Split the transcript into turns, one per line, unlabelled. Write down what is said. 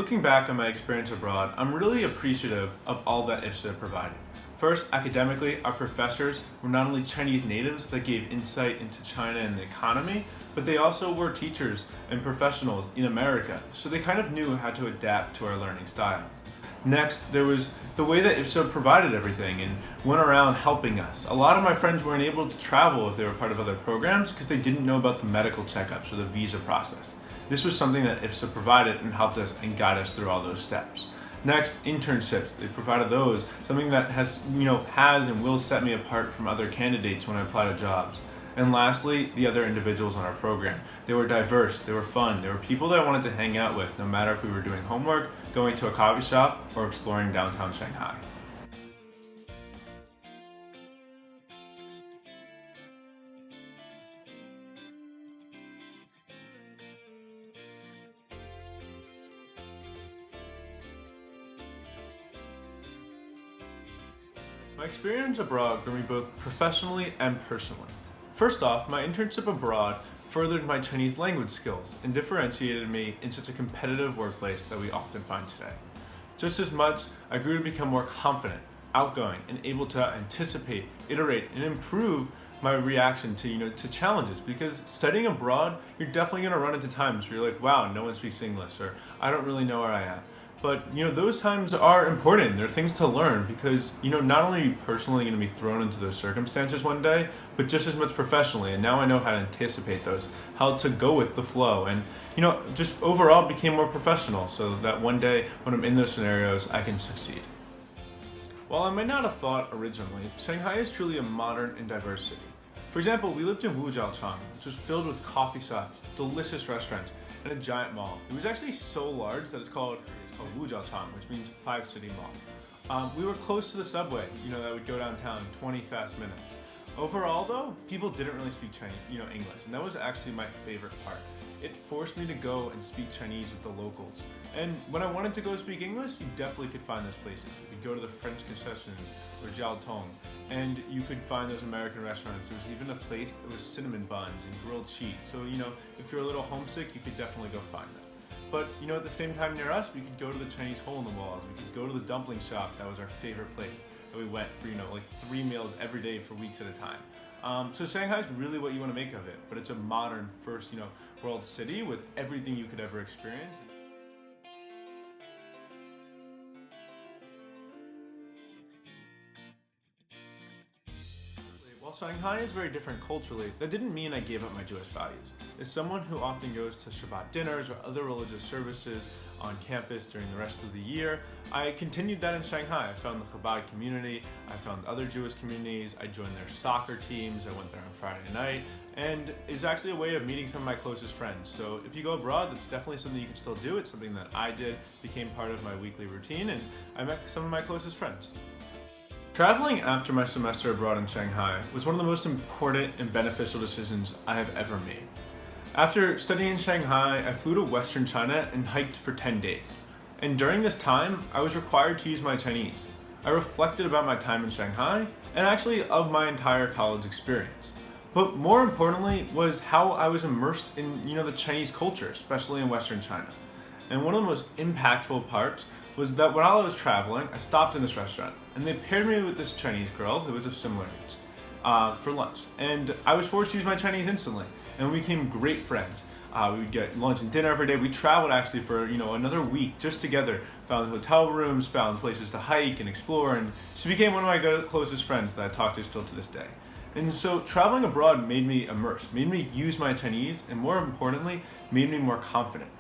Looking back on my experience abroad, I'm really appreciative of all that IFSA provided. First, academically, our professors were not only Chinese natives that gave insight into China and the economy, but they also were teachers and professionals in America, so they kind of knew how to adapt to our learning styles. Next, there was the way that IFSA provided everything and went around helping us. A lot of my friends weren't able to travel if they were part of other programs because they didn't know about the medical checkups or the visa process. This was something that IFSA provided and helped us and guided us through all those steps. Next, internships. They provided those, something that has and will set me apart from other candidates when I apply to jobs. And lastly, the other individuals on our program. They were diverse, they were fun, they were people that I wanted to hang out with, no matter if we were doing homework, going to a coffee shop, or exploring downtown Shanghai. My experience abroad grew me both professionally and personally. First off, my internship abroad furthered my Chinese language skills and differentiated me in such a competitive workplace that we often find today. Just as much, I grew to become more confident, outgoing, and able to anticipate, iterate, and improve my reaction to challenges, because studying abroad, you're definitely going to run into times where you're like, wow, no one speaks English, or I don't really know where I am. But those times are important. They're things to learn because not only are you personally going to be thrown into those circumstances one day, but just as much professionally. And now I know how to anticipate those, how to go with the flow, and just overall became more professional so that one day when I'm in those scenarios, I can succeed. While I might not have thought originally, Shanghai is truly a modern and diverse city. For example, we lived in Wujiaochang, which was filled with coffee shops, delicious restaurants, and a giant mall. It was actually so large that it's called Wujiaochang, which means 5-city mall. We were close to the subway, that would go downtown 20 fast minutes. Overall though, people didn't really speak Chinese, English, and that was actually my favorite part. It forced me to go and speak Chinese with the locals. And when I wanted to go speak English, you definitely could find those places. You could go to the French concessions or Jiaotong, and you could find those American restaurants. There was even a place that was cinnamon buns and grilled cheese. So, if you're a little homesick, you could definitely go find them. But, at the same time near us, we could go to the Chinese hole in the walls. We could go to the dumpling shop. That was our favorite place that we went for, like 3 meals every day for weeks at a time. So Shanghai is really what you want to make of it, but it's a modern first, world city with everything you could ever experience. While Shanghai is very different culturally, that didn't mean I gave up my Jewish values. As someone who often goes to Shabbat dinners or other religious services on campus during the rest of the year, I continued that in Shanghai. I found the Chabad community, I found other Jewish communities, I joined their soccer teams, I went there on Friday night, and it's actually a way of meeting some of my closest friends. So if you go abroad, that's definitely something you can still do. It's something that I did, became part of my weekly routine, and I met some of my closest friends. Traveling after my semester abroad in Shanghai was one of the most important and beneficial decisions I have ever made. After studying in Shanghai, I flew to Western China and hiked for 10 days. And during this time, I was required to use my Chinese. I reflected about my time in Shanghai and actually of my entire college experience. But more importantly was how I was immersed in the Chinese culture, especially in Western China. And one of the most impactful parts was that while I was traveling, I stopped in this restaurant and they paired me with this Chinese girl who was of similar age for lunch. And I was forced to use my Chinese instantly, and we became great friends. We would get lunch and dinner every day. We traveled actually for another week just together, found hotel rooms, found places to hike and explore, and she became one of my closest friends that I talk to still to this day. And so traveling abroad made me immerse, made me use my Chinese, and more importantly, made me more confident.